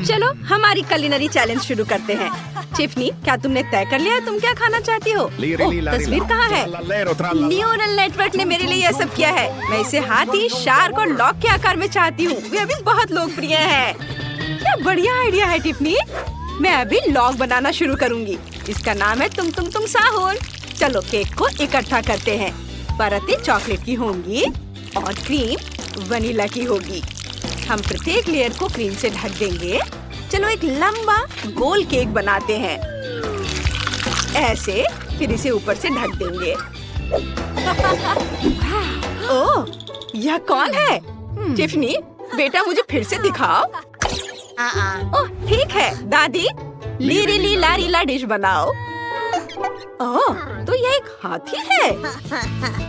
चलो हमारी culinary challenge शुरू करते हैं। टिफनी, क्या तुमने तय कर लिया तुम क्या खाना चाहती हो? तस्वीर कहाँ है? न्यूरल नेटवर्क ने मेरे लिए यह सब किया है। मैं इसे हाथी, शार्क और लॉक के आकार में चाहती हूँ। वे अभी बहुत लोकप्रिय है। क्या बढ़िया आइडिया है टिफनी। मैं अभी लॉक बनाना शुरू करूँगी। इसका नाम है तुम साहुर। चलो केक को इकट्ठा करते हैं। परतें चॉकलेट की होंगी और क्रीम वनीला की होगी। हम प्रत्येक लेयर को क्रीम से ढक देंगे। चलो एक लंबा गोल केक बनाते हैं। ऐसे, फिर इसे ऊपर से ढक देंगे। ओह, यह कौन है? टिफनी, बेटा मुझे फिर से दिखाओ। ओह ठीक है दादी, लीरी लारीला डिश बनाओ। ओह, तो यह एक हाथी है,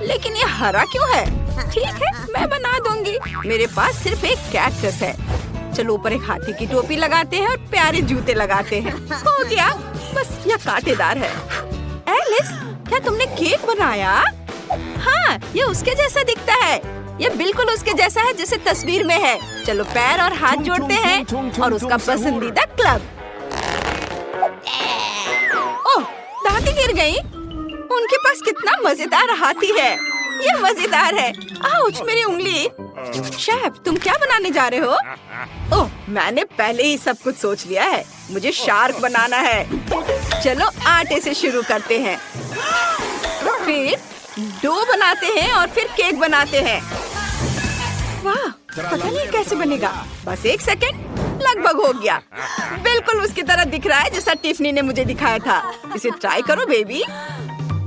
लेकिन ये हरा क्यों है? ठीक है, मैं बना दूंगी। मेरे पास सिर्फ एक कैक्टस है। चलो ऊपर एक हाथी की टोपी लगाते हैं और प्यारे जूते लगाते हैं। हो गया, बस यह कांटेदार है। एलिस, क्या तुमने केक बनाया? हाँ, ये उसके जैसा दिखता है। ये बिल्कुल उसके जैसा है जैसे तस्वीर में है। चलो पैर और हाथ जोड़ते हैं और उसका पसंदीदा क्लब। ओह, दादी गिर गई। उनके पास कितना मजेदार हाथी है। ये मजेदार है। आउच, मेरी उंगली। शेफ, तुम क्या बनाने जा रहे हो? ओह, मैंने पहले ही सब कुछ सोच लिया है। मुझे शार्क बनाना है। चलो आटे से शुरू करते हैं, फिर डो बनाते हैं और फिर केक बनाते हैं। वाह, पता नहीं कैसे बनेगा। बस एक सेकेंड, लगभग हो गया। बिल्कुल उसकी तरह दिख रहा है जैसा टिफनी ने मुझे दिखाया था। इसे ट्राई करो बेबी।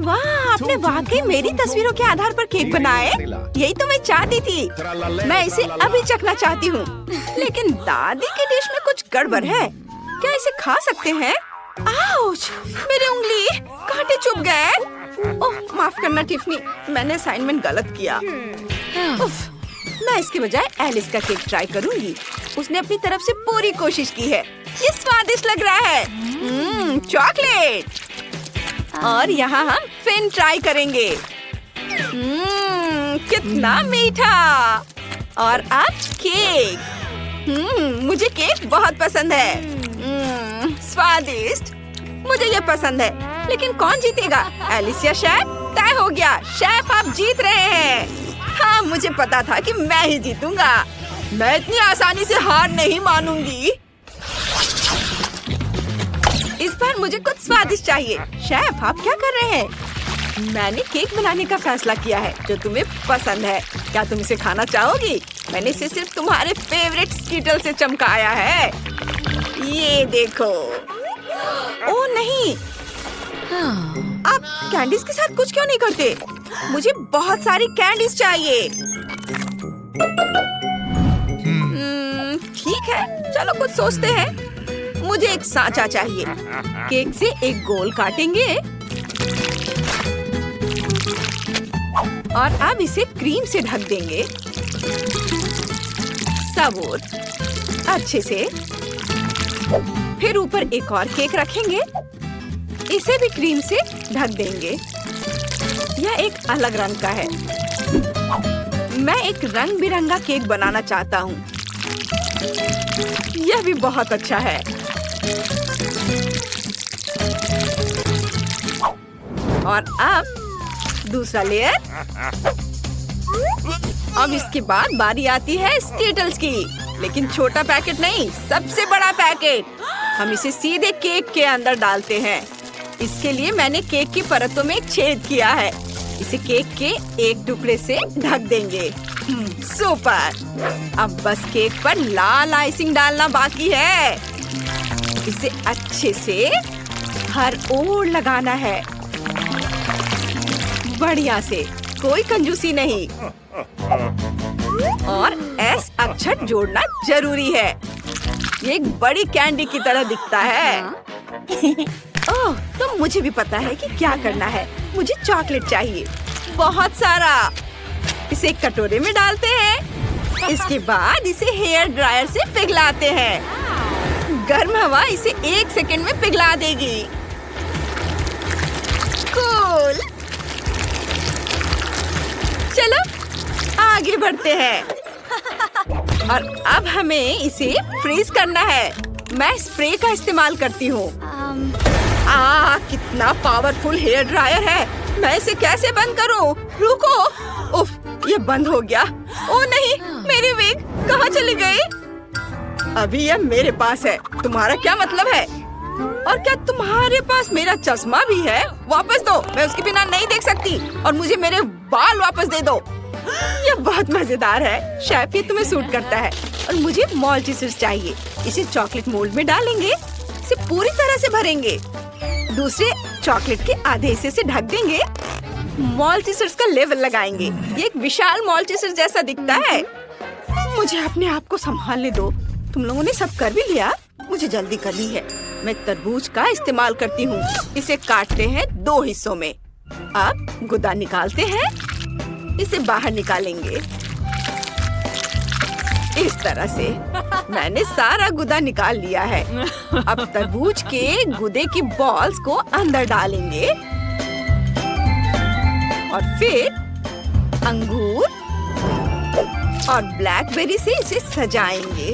वाह, आपने वाकई मेरी तस्वीरों के आधार पर केक बनाए। यही तो मैं चाहती थी। मैं इसे अभी चखना चाहती हूँ, लेकिन दादी की डिश में कुछ गड़बड़ है। क्या इसे खा सकते हैं? आउच, मेरी उंगली, कांटे चुभ गए। ओह, माफ करना टिफनी, मैंने असाइनमेंट गलत किया। उफ, मैं इसके बजाय एलिस का केक ट्राई करूंगी। उसने अपनी तरफ से पूरी कोशिश की है। ये स्वादिष्ट लग रहा है। चॉकलेट। और यहाँ हम फिन ट्राई करेंगे। कितना मीठा। और अब केक। मुझे केक बहुत पसंद है। स्वादिष्ट। मुझे ये पसंद है, लेकिन कौन जीतेगा, एलिस या शेफ? तय हो गया, शेफ आप जीत रहे हैं। हाँ, मुझे पता था कि मैं ही जीतूंगा। मैं इतनी आसानी से हार नहीं मानूंगी। इस बार मुझे कुछ स्वादिष्ट चाहिए। शेफ, आप क्या कर रहे हैं? मैंने केक बनाने का फैसला किया है जो तुम्हें पसंद है। क्या तुम इसे खाना चाहोगी? मैंने इसे सिर्फ तुम्हारे फेवरेट स्कीटल से चमकाया है। ये देखो। ओह नहीं, आप कैंडीज के साथ कुछ क्यों नहीं करते? मुझे बहुत सारी कैंडीज चाहिए। ठीक है, चलो कुछ सोचते हैं। मुझे एक सांचा चाहिए। केक से एक गोल काटेंगे और अब इसे क्रीम से ढक देंगे। सबूत अच्छे से। फिर ऊपर एक और केक रखेंगे। इसे भी क्रीम से ढक देंगे। यह एक अलग रंग का है। मैं एक रंग बिरंगा केक बनाना चाहता हूँ। यह भी बहुत अच्छा है। और अब दूसरा लेयर। अब इसके बाद बारी आती है स्कीटल्स की, लेकिन छोटा पैकेट नहीं, सबसे बड़ा पैकेट। हम इसे सीधे केक के अंदर डालते हैं। इसके लिए मैंने केक की परतों में एक छेद किया है। इसे केक के एक टुकड़े से ढक देंगे। सुपर। अब बस केक पर लाल आइसिंग डालना बाकी है। इसे अच्छे से हर ओर लगाना है, बढ़िया से, कोई कंजूसी नहीं। और एस अक्षर जोड़ना जरूरी है। ये एक बड़ी कैंडी की तरह दिखता है। ओह, तो मुझे भी पता है कि क्या करना है। मुझे चॉकलेट चाहिए, बहुत सारा। इसे एक कटोरे में डालते हैं। इसके बाद इसे हेयर ड्रायर से पिघलाते हैं। गर्म हवा इसे 1 सेकंड में पिघला देगी। कूल। चलो आगे बढ़ते हैं। और अब हमें इसे फ्रीज करना है। मैं स्प्रे का इस्तेमाल करती हूँ। कितना पावरफुल हेयर ड्रायर है। मैं इसे कैसे बंद करूँ? रुको। उफ, ये बंद हो गया। ओ नहीं, मेरी विग कहाँ चली गई? अभी ये मेरे पास है। तुम्हारा क्या मतलब है? और क्या तुम्हारे पास मेरा चश्मा भी है? वापस दो, मैं उसके बिना नहीं देख सकती। और मुझे मेरे बाल वापस दे दो। ये बहुत मजेदार है। शेफ, ये तुम्हें सूट करता है। और मुझे माल्टीसर्स चाहिए। इसे चॉकलेट मोल्ड में डालेंगे। इसे पूरी तरह से भरेंगे। दूसरे चॉकलेट के आधे हिस्से से ढक देंगे। माल्टीसर्स का लेवल लगाएंगे। ये एक विशाल माल्टीसर्स जैसा दिखता है। मुझे अपने आप को संभालने दो। तुम लोगों ने सब कर भी लिया? मुझे जल्दी करनी है। मैं तरबूज का इस्तेमाल करती हूँ। इसे काटते हैं 2 हिस्सों में। अब गुदा निकालते हैं। इसे बाहर निकालेंगे इस तरह से। मैंने सारा गुदा निकाल लिया है। अब तरबूज के गुदे की बॉल्स को अंदर डालेंगे और फिर अंगूर और ब्लैकबेरी से इसे सजाएंगे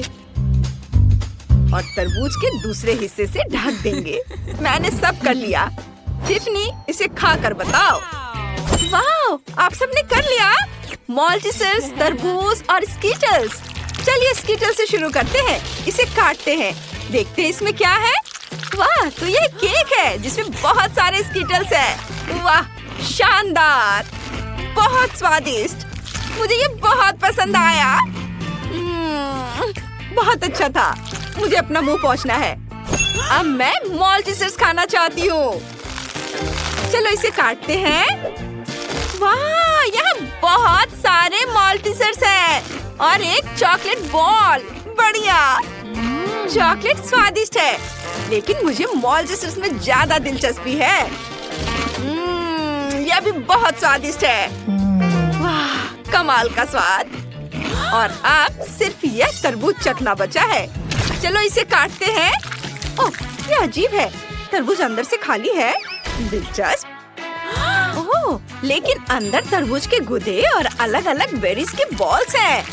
और तरबूज के दूसरे हिस्से से ढक देंगे। मैंने सब कर लिया। टिफनी, इसे खाकर बताओ। वाह, आप सबने कर लिया। माल्टीसर्स, तरबूज और स्कीटल्स। चलिए स्कीटल से शुरू करते हैं। इसे काटते हैं। देखते हैं इसमें क्या है। वाह, तो ये केक है जिसमें बहुत सारे स्कीटल्स हैं। वाह, शानदार, बहुत स्वादिष्ट। मुझे ये बहुत पसंद आया। बहुत अच्छा था। मुझे अपना मुंह पोंछना है। अब मैं माल्टीसर्स खाना चाहती हूँ। चलो इसे काटते हैं। वाह, यहाँ बहुत सारे माल्टीसर्स हैं और एक चॉकलेट बॉल। बढ़िया। चॉकलेट स्वादिष्ट है, लेकिन मुझे माल्टीसर्स में ज्यादा दिलचस्पी है। यह भी बहुत स्वादिष्ट है। वाह, कमाल का स्वाद। और अब सिर्फ यह तरबूज चखना बचा है। चलो इसे काटते हैं। ओह, ये अजीब है। तरबूज अंदर से खाली है। दिलचस्प। ओह, लेकिन अंदर तरबूज के गुदे और अलग-अलग बेरीज के बॉल्स हैं।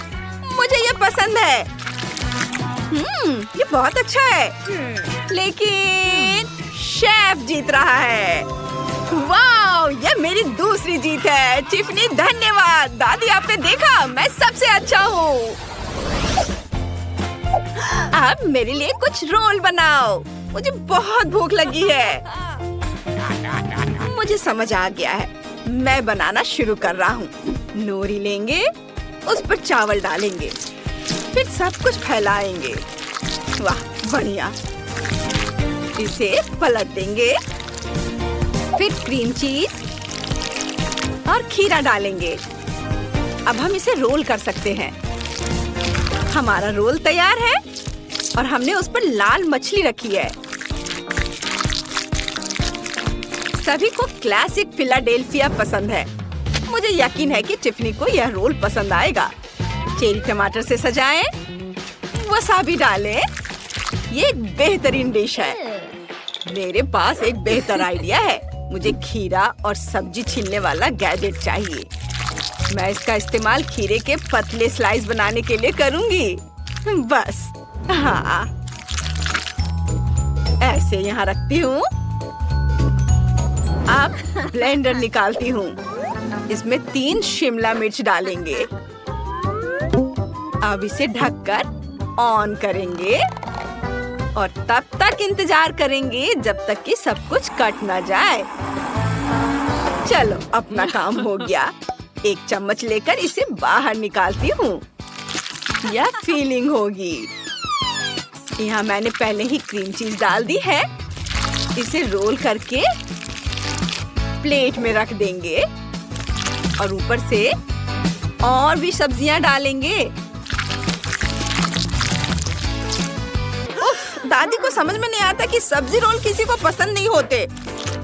मुझे ये पसंद है। ये बहुत अच्छा है। लेकिन शेफ जीत रहा है। वाह, ये मेरी दूसरी जीत है। टिफनी, धन्यवाद। दादी, आपने देखा, मैं सबसे अच्छा हूँ। अब मेरे लिए कुछ रोल बनाओ। मुझे बहुत भूख लगी है। मुझे समझ आ गया है। मैं बनाना शुरू कर रहा हूँ। नोरी लेंगे, उस पर चावल डालेंगे, फिर सब कुछ फैलाएंगे। वाह, बढ़िया। इसे पलट देंगे, फिर क्रीम चीज और खीरा डालेंगे। अब हम इसे रोल कर सकते हैं। हमारा रोल तैयार है और हमने उस पर लाल मछली रखी है। सभी को क्लासिक फिलाडेल्फिया पसंद है। मुझे यकीन है कि टिफनी को यह रोल पसंद आएगा। चेरी टमाटर से सजाएं, वसाबी डालें। ये एक बेहतरीन डिश है। मेरे पास एक बेहतर आइडिया है। मुझे खीरा और सब्जी छीलने वाला गैजेट चाहिए। मैं इसका इस्तेमाल खीरे के पतले स्लाइस बनाने के लिए करूंगी। बस, हाँ, ऐसे यहाँ रखती हूँ। अब ब्लेंडर निकालती हूँ। इसमें 3 शिमला मिर्च डालेंगे। अब इसे ढककर ऑन करेंगे और तब तक इंतजार करेंगे जब तक कि सब कुछ कट ना जाए। चलो, अपना काम हो गया। एक चम्मच लेकर इसे बाहर निकालती हूँ। यह फीलिंग होगी। यहाँ मैंने पहले ही क्रीम चीज डाल दी है। इसे रोल करके प्लेट में रख देंगे और ऊपर से और भी सब्जियां डालेंगे। उफ, दादी को समझ में नहीं आता कि सब्जी रोल किसी को पसंद नहीं होते,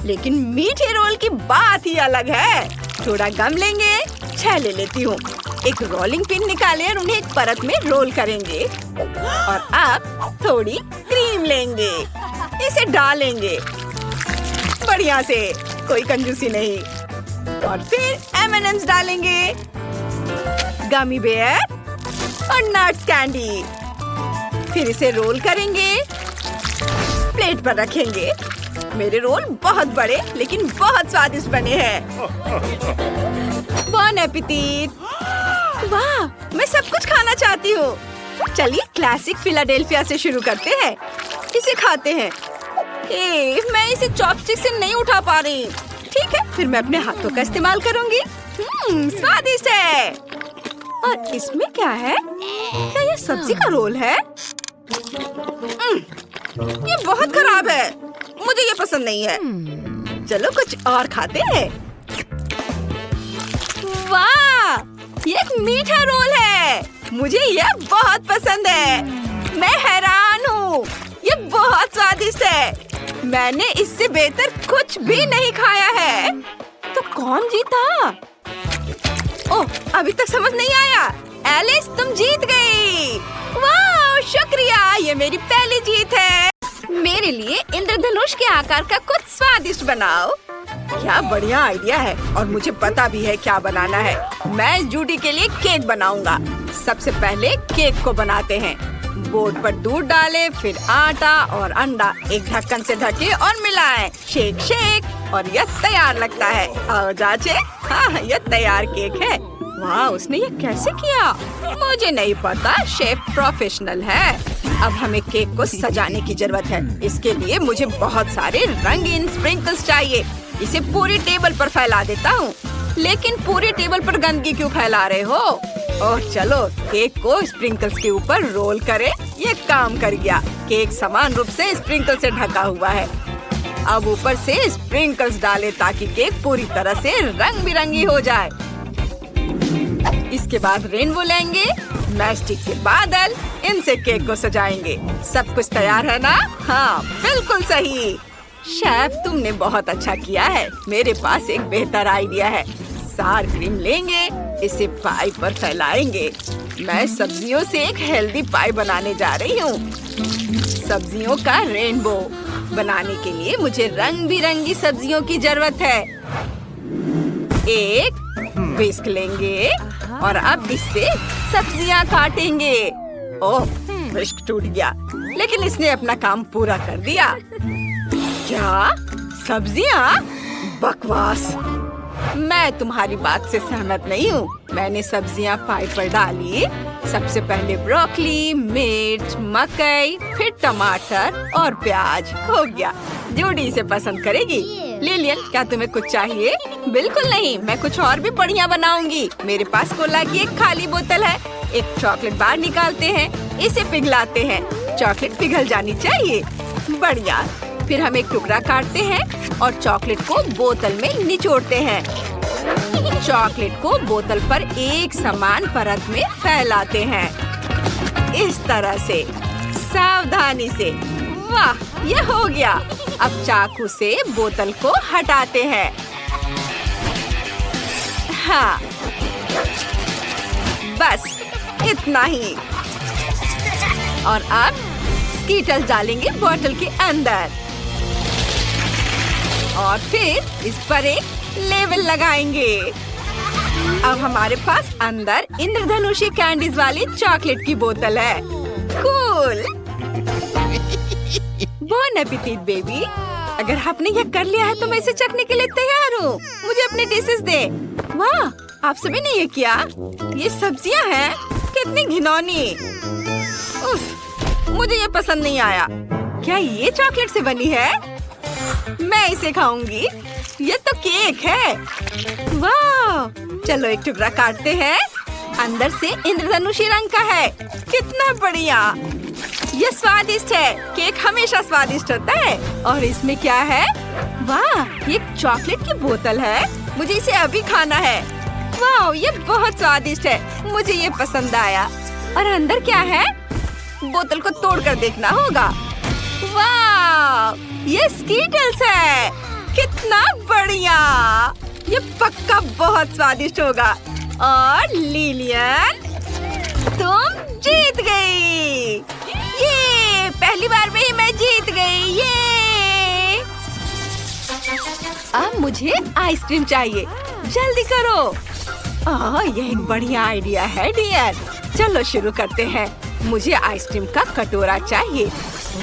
लेकिन मीठे रोल की बात ही अलग है। थोड़ा गम लेंगे, छेले लेती हूँ। एक रोलिंग पिन निकालें और उन्हें एक परत में रोल करेंगे। और अब थोड़ी क्रीम लेंगे, इसे डालेंगे बढ़िया से, कोई कंजूसी नहीं। और फिर M&M's डालेंगे, गमी बेयर और नट्स कैंडी। फिर इसे रोल करेंगे प्लेट पर रखेंगे। मेरे रोल बहुत बड़े लेकिन बहुत स्वादिष्ट बने हैं। बॉन एपेटिट। वाह, मैं सब कुछ खाना चाहती हूँ। चलिए क्लासिक फिलाडेल्फिया से शुरू करते हैं। इसे खाते हैं। मैं इसे चॉपस्टिक से नहीं उठा पा रही। ठीक है, फिर मैं अपने हाथों का इस्तेमाल करूंगी। स्वादिष्ट है। और इसमें क्या है? क्या ये सब्जी का रोल है? ये बहुत खराब है। मुझे ये पसंद नहीं है। चलो कुछ और खाते हैं। वाह, ये एक मीठा रोल है। मुझे यह बहुत पसंद है। मैं हैरान हूँ। ये बहुत स्वादिष्ट है। मैंने इससे बेहतर कुछ भी नहीं खाया है। तो कौन जीता? ओह, अभी तक समझ नहीं आया। एलिस, तुम जीत गई। वाह, शुक्रिया। ये मेरी पहली जीत है। मेरे लिए इंद्रधनुष के आकार का कुछ स्वादिष्ट बनाओ। क्या बढ़िया आइडिया है और मुझे पता भी है क्या बनाना है। मैं जूडी के लिए केक बनाऊंगा। सबसे पहले केक को बनाते हैं। बोर्ड पर दूध डालें, फिर आटा और अंडा एक ढक्कन से ढके और मिलाएं। शेक शेक और यह तैयार लगता है। और जांचे। हाँ, यह तैयार केक है। वाह, उसने ये कैसे किया? मुझे नहीं पता। शेफ प्रोफेशनल है। अब हमें केक को सजाने की जरूरत है। इसके लिए मुझे बहुत सारे रंगीन स्प्रिंकल्स चाहिए। इसे पूरी टेबल पर फैला देता हूँ। लेकिन पूरी टेबल पर गंदगी क्यों फैला रहे हो? और चलो केक को स्प्रिंकल्स के ऊपर रोल करें। ये काम कर गया। केक समान रूप से स्प्रिंकल से ढका हुआ है। अब ऊपर से स्प्रिंकल्स डालें ताकि केक पूरी तरह से रंग बिरंगी हो जाए। इसके बाद रेनबो लेंगे, मैस्टिक के बादल, इनसे केक को सजाएंगे। सब कुछ तैयार है ना? हाँ, बिल्कुल सही। शेफ, तुमने बहुत अच्छा किया है। मेरे पास एक बेहतर आइडिया है। सार क्रीम लेंगे, इसे पाई पर फैलाएंगे। मैं सब्जियों से एक हेल्दी पाई बनाने जा रही हूँ। सब्जियों का रेनबो बनाने के लिए मुझे रंग बिरंगी सब्जियों की जरूरत है। एक विस्क लेंगे और अब इससे सब्जियाँ काटेंगे। ओह, विस्क टूट गया, लेकिन इसने अपना काम पूरा कर दिया। क्या सब्जियाँ? बकवास। मैं तुम्हारी बात से सहमत नहीं हूँ। मैंने सब्जियाँ पाई पर डाली। सबसे पहले ब्रोकली, मिर्च, मकई, फिर टमाटर और प्याज। हो गया। जूडी इसे पसंद करेगी। लिलियन, क्या तुम्हें कुछ चाहिए? बिल्कुल नहीं, मैं कुछ और भी बढ़िया बनाऊंगी। मेरे पास कोला की एक खाली बोतल है। एक चॉकलेट बार निकालते हैं, इसे पिघलाते हैं। चॉकलेट पिघल जानी चाहिए। बढ़िया। फिर हम एक टुकड़ा काटते हैं और चॉकलेट को बोतल में निचोड़ते हैं। चॉकलेट को बोतल पर एक समान परत में फैलाते हैं। इस तरह से, सावधानी से। वाह, यह हो गया। अब चाकू से बोतल को हटाते हैं। हाँ, बस इतना ही। और अब स्कीटल्स डालेंगे बोतल के अंदर और फिर इस पर एक लेबल लगाएंगे। अब हमारे पास अंदर इंद्रधनुषी कैंडीज वाली चॉकलेट की बोतल है। कूल। बॉन एपेटिट बेबी। अगर आपने यह कर लिया है तो मैं इसे चखने के लिए तैयार हूँ। मुझे अपने डिशेस दे। वाह, आप सभी ने ये किया? ये सब्जियाँ हैं? कितनी घिनौनी। उफ, मुझे ये पसंद नहीं आया। क्या ये चॉकलेट से बनी है? मैं इसे खाऊंगी। ये तो केक है। वाह, चलो एक टुकड़ा काटते हैं। अंदर से इंद्रधनुषी रंग का है। कितना बढ़िया। ये स्वादिष्ट है। केक हमेशा स्वादिष्ट होता है। और इसमें क्या है? वाह, ये चॉकलेट की बोतल है। मुझे इसे अभी खाना है। वाह, ये बहुत स्वादिष्ट है। मुझे ये पसंद आया। और अंदर क्या है? बोतल को तोड़कर देखना होगा। वाह, ये स्कीटल्स है। कितना बढ़िया। ये पक्का बहुत स्वादिष्ट होगा। और लिलियन, तुम जीत गई। ये पहली बार में ही मैं जीत गई। ये अब मुझे आइसक्रीम चाहिए। जल्दी करो। यह एक बढ़िया आइडिया है डियर। चलो शुरू करते हैं। मुझे आइसक्रीम का कटोरा चाहिए।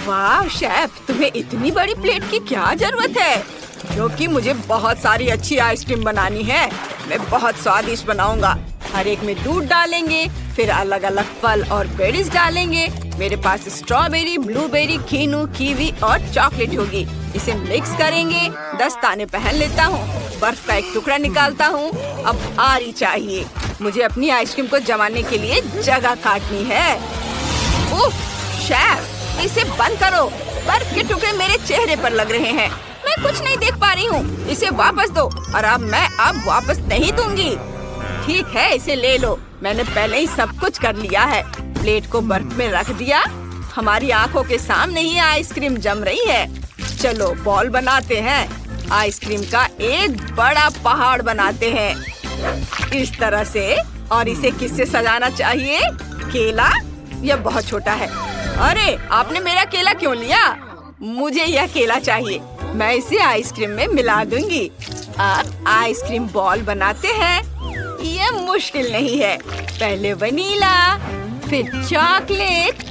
वाह शेफ, तुम्हें इतनी बड़ी प्लेट की क्या जरूरत है? क्योंकि मुझे बहुत सारी अच्छी आइसक्रीम बनानी है। मैं बहुत स्वादिष्ट बनाऊंगा। हर एक में दूध डालेंगे, फिर अलग अलग फल और बेरीज डालेंगे। मेरे पास स्ट्रॉबेरी, ब्लूबेरी, कीनू, कीवी और चॉकलेट होगी। इसे मिक्स करेंगे। दस्ताने पहन लेता हूँ, बर्फ का एक टुकड़ा निकालता हूँ। अब आरी चाहिए। मुझे अपनी आइसक्रीम को जमाने के लिए जगह काटनी है। उफ, शेफ, इसे बंद करो। बर्फ के टुकड़े मेरे चेहरे पर लग रहे हैं। मैं कुछ नहीं देख पा रही हूँ। इसे वापस दो। और अब मैं वापस नहीं दूंगी। ठीक है, इसे ले लो। मैंने पहले ही सब कुछ कर लिया है। प्लेट को बर्फ में रख दिया। हमारी आंखों के सामने ही आइसक्रीम जम रही है। चलो बॉल बनाते हैं। आइसक्रीम का एक बड़ा पहाड़ बनाते हैं इस तरह से। और इसे किससे सजाना चाहिए? केला? यह बहुत छोटा है। अरे, आपने मेरा केला क्यों लिया? मुझे यह केला चाहिए। मैं इसे आइसक्रीम में मिला दूंगी। अब आइसक्रीम बॉल बनाते हैं। यह मुश्किल नहीं है। पहले वनीला, फिर चॉकलेट।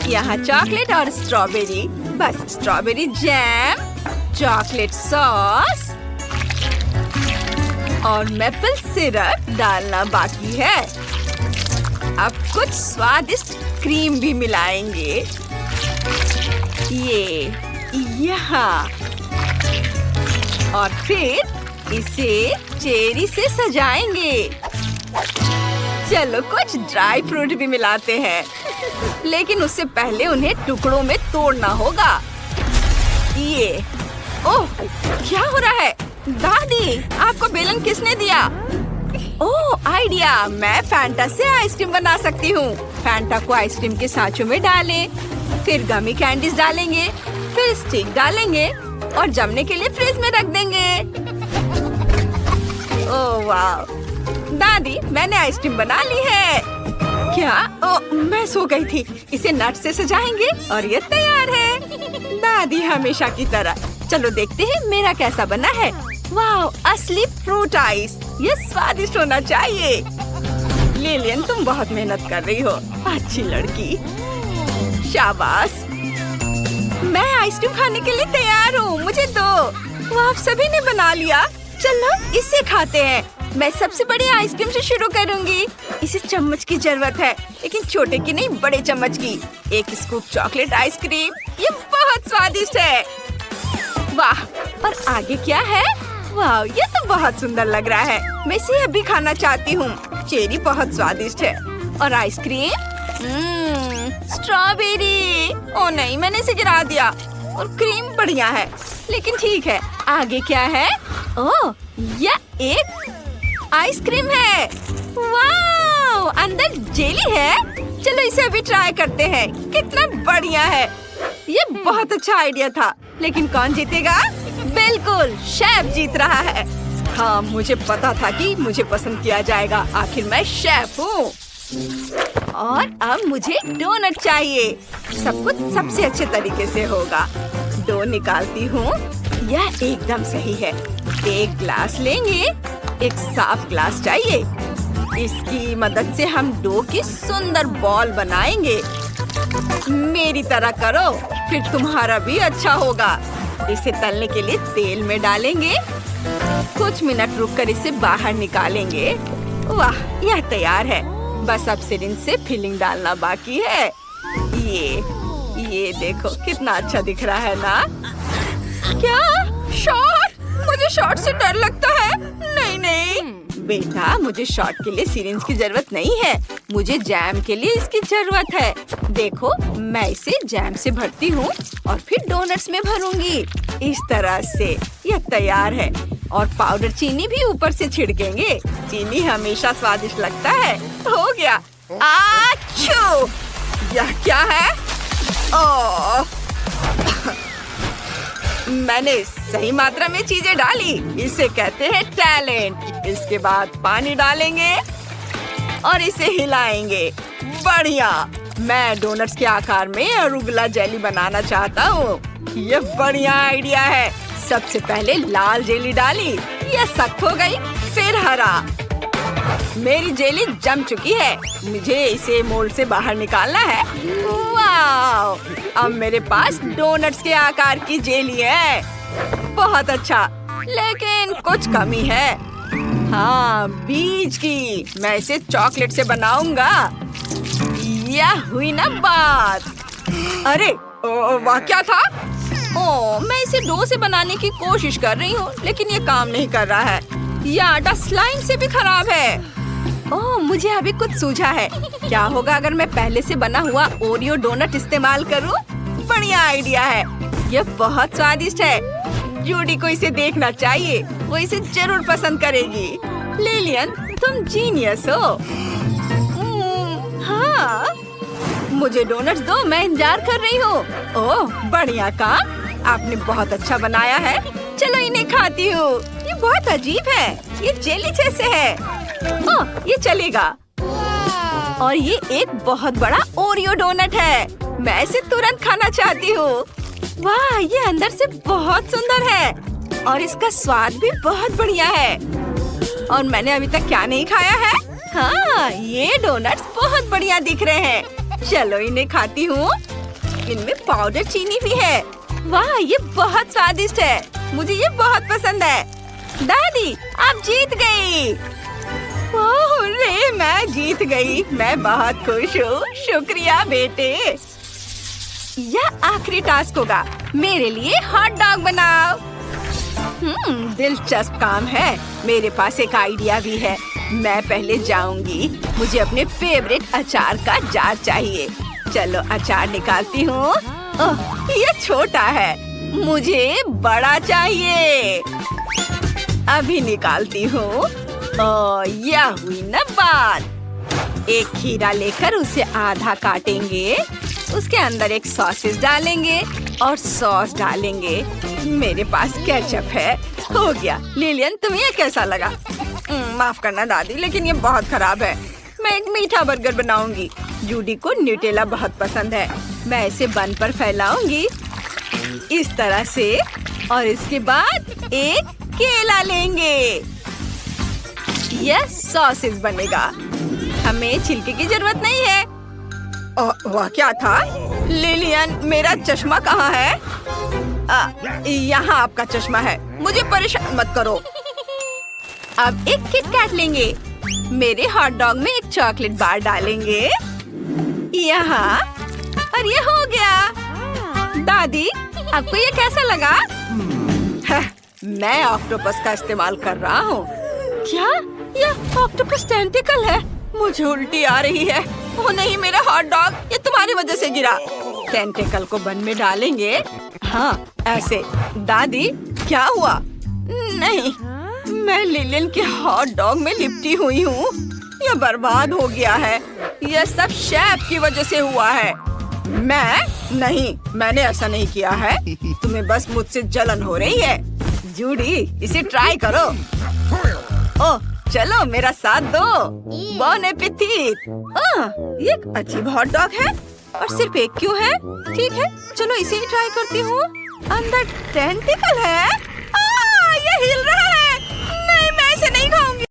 यहाँ चॉकलेट और स्ट्रॉबेरी। बस स्ट्रॉबेरी जैम, चॉकलेट सॉस और मैपल सिरप डालना बाकी है। अब कुछ स्वादिष्ट क्रीम भी मिलाएंगे। ये यहाँ। और फिर इसे चेरी से सजाएंगे। चलो कुछ ड्राई फ्रूट भी मिलाते हैं। लेकिन उससे पहले उन्हें टुकड़ों में तोड़ना होगा। ये, ओह, क्या हो रहा है? दादी, आपको बेलन किसने दिया? ओह, आइडिया! मैं फैंटा से आइसक्रीम बना सकती हूँ। फैंटा को आइसक्रीम के सांचों में डालें, फिर गमी कैंडीज डालेंगे, फिर स्टिक डालेंगे और जमने के लिए फ्रिज में रख देंगे। ओह वाह! दादी, मैंने आइसक्रीम बना ली है। क्या? ओह, मैं सो गई थी। इसे नट से सजाएंगे और ये तैयार है। दादी हमेशा की तरह। चलो देखते हैं मेरा कैसा बना है। वाह, असली फ्रूट आइस। ये स्वादिष्ट होना चाहिए। लिलियन, तुम बहुत मेहनत कर रही हो। अच्छी लड़की। शाबाश। मैं आइसक्रीम खाने के लिए तैयार हूँ। मुझे दो। वाह, आप सभी ने बना लिया। चलो इसे खाते हैं। मैं सबसे बड़ी आइसक्रीम से शुरू करूंगी। इसे चम्मच की जरूरत है, लेकिन छोटे की नहीं, बड़े चम्मच की। एक स्कूप चॉकलेट आइसक्रीम। ये बहुत स्वादिष्ट है। वाह, और आगे क्या है? वाह, ये तो बहुत सुंदर लग रहा है। मैं इसे अभी खाना चाहती हूँ। चेरी बहुत स्वादिष्ट है। और आइसक्रीम? स्ट्रॉबेरी। ओ नहीं, मैंने इसे गिरा दिया। और क्रीम बढ़िया है, लेकिन ठीक है। आगे क्या है? ओह, यह एक आइसक्रीम है। वाह, अंदर जेली है। चलो इसे अभी ट्राई करते हैं। कितना बढ़िया है। ये बहुत अच्छा आइडिया था, लेकिन कौन जीतेगा? बिल्कुल, शेफ जीत रहा है। हाँ, मुझे पता था कि मुझे पसंद किया जाएगा। आखिर मैं शेफ हूँ। और अब मुझे डोनट चाहिए। सब कुछ सबसे अच्छे तरीके से होगा। डो निकालती हूँ। यह एकदम सही है। एक ग्लास लेंगे। एक साफ ग्लास चाहिए। इसकी मदद से हम डो की सुंदर बॉल बनाएंगे। मेरी तरह करो, फिर तुम्हारा भी अच्छा होगा। इसे तलने के लिए तेल में डालेंगे। कुछ मिनट रुककर इसे बाहर निकालेंगे। वाह, यह तैयार है। बस अब सिरिंज से फिलिंग डालना बाकी है। ये देखो कितना अच्छा दिख रहा है ना? क्या? शॉट? मुझे शॉट से डर लगता है। नहीं बेटा, मुझे शॉट के लिए सिरिंज की जरूरत नहीं है। मुझे जैम के लिए इसकी जरूरत है। देखो, मैं इसे जैम से भरती हूँ और फिर डोनट्स में भरूंगी। इस तरह से यह तैयार है। और पाउडर चीनी भी ऊपर से छिड़केंगे। चीनी हमेशा स्वादिष्ट लगता है। हो गया। आच्छू! यह क्या है? ओह! मैंने सही मात्रा में चीजें डाली। इसे कहते हैं टैलेंट। इसके बाद पानी डालेंगे और इसे हिलाएंगे। बढ़िया। मैं डोनट्स के आकार में अरुगुला जेली बनाना चाहता हूँ। ये बढ़िया आइडिया है। सबसे पहले लाल जेली डाली। ये सख्त हो गई। फिर हरा। मेरी जेली जम चुकी है। मुझे इसे मोल्ड से बाहर निकालना है। वाह! अब मेरे पास डोनट्स के आकार की जेली है। बहुत अच्छा, लेकिन कुछ कमी है। हाँ, बीज की। मैं इसे चॉकलेट से बनाऊंगा। यह हुई ना बात। अरे वाह, क्या था? मैं इसे डो से बनाने की कोशिश कर रही हूँ, लेकिन ये काम नहीं कर रहा है। यह आटा स्लाइम से भी खराब है। मुझे अभी कुछ सूझा है। क्या होगा अगर मैं पहले से बना हुआ ओरियो डोनट इस्तेमाल करूँ? बढ़िया आइडिया है। यह बहुत स्वादिष्ट है। जूडी को इसे देखना चाहिए, वो इसे जरूर पसंद करेगी। लिलियन, तुम जीनियस हो। हाँ, मुझे डोनट्स दो, मैं इंतजार कर रही हूँ। ओह, बढ़िया काम। आपने बहुत अच्छा बनाया है। चलो इन्हें खाती हूँ। ये बहुत अजीब है, ये जेली जैसे है। ओह, ये चलेगा। और ये एक बहुत बड़ा ओरियो डोनट है। मैं इसे तुरंत खाना चाहती हूँ। वाह, ये अंदर से बहुत सुंदर है और इसका स्वाद भी बहुत बढ़िया है। और मैंने अभी तक क्या नहीं खाया है? हाँ, ये डोनट्स बहुत बढ़िया दिख रहे हैं। चलो इन्हें खाती हूँ। इनमें पाउडर चीनी भी है। वाह, ये बहुत स्वादिष्ट है। मुझे ये बहुत पसंद है। दादी, आप जीत गई। ओह रे, मैं जीत गई। मैं बहुत खुश हूँ। शुक्रिया बेटे। यह आखिरी टास्क होगा। मेरे लिए हॉट डॉग बनाओ। दिलचस्प काम है। मेरे पास एक आइडिया भी है। मैं पहले जाऊंगी। मुझे अपने फेवरेट अचार का जार चाहिए। चलो अचार निकालती हूँ। ओह, ये छोटा है। मुझे बड़ा चाहिए। अभी निकालती हूँ। यह हुई ना बात। एक खीरा लेकर उसे आधा काटेंगे। उसके अंदर एक सॉसेस डालेंगे और सॉस डालेंगे। मेरे पास केचप है। हो गया। लिलियन, तुम्हें ये कैसा लगा? माफ करना दादी, लेकिन ये बहुत खराब है। मैं एक मीठा बर्गर बनाऊंगी। जूडी को न्यूटेला बहुत पसंद है। मैं इसे बन पर फैलाऊंगी इस तरह से, और इसके बाद एक केला लेंगे। यह सॉसेस बनेगा। हमें छिलके की जरूरत नहीं है। वह क्या था? लिलियन, मेरा चश्मा कहाँ है? यहाँ आपका चश्मा है। मुझे परेशान मत करो। अब एक किटकैट लेंगे। मेरे हॉट डॉग में एक चॉकलेट बार डालेंगे यहाँ, और ये हो गया। दादी, आपको ये कैसा लगा? मैं ऑक्टोपस का इस्तेमाल कर रहा हूँ। क्या? यह ऑक्टोपस टेंटिकल है। मुझे उल्टी आ रही है। ओ नहीं, मेरा हॉट डॉग, ये तुम्हारी वजह से गिरा। टेंटिकल को बन में डालेंगे। हाँ, ऐसे। दादी, क्या हुआ? नहीं, मैं लिलियन के हॉट डॉग में लिपटी हुई हूँ। यह बर्बाद हो गया है। यह सब शेफ की वजह से हुआ है। नहीं, मैंने ऐसा नहीं किया है। तुम्हें बस मुझसे जलन हो रही है। जूडी, इसे ट्राई करो। ओह, चलो मेरा साथ दो। बॉन एपेटिट। ये एक अजीब हॉट डॉग है और सिर्फ एक क्यों है? ठीक है, चलो इसे ही ट्राई करती हूँ। अंदर टेंटिकल है।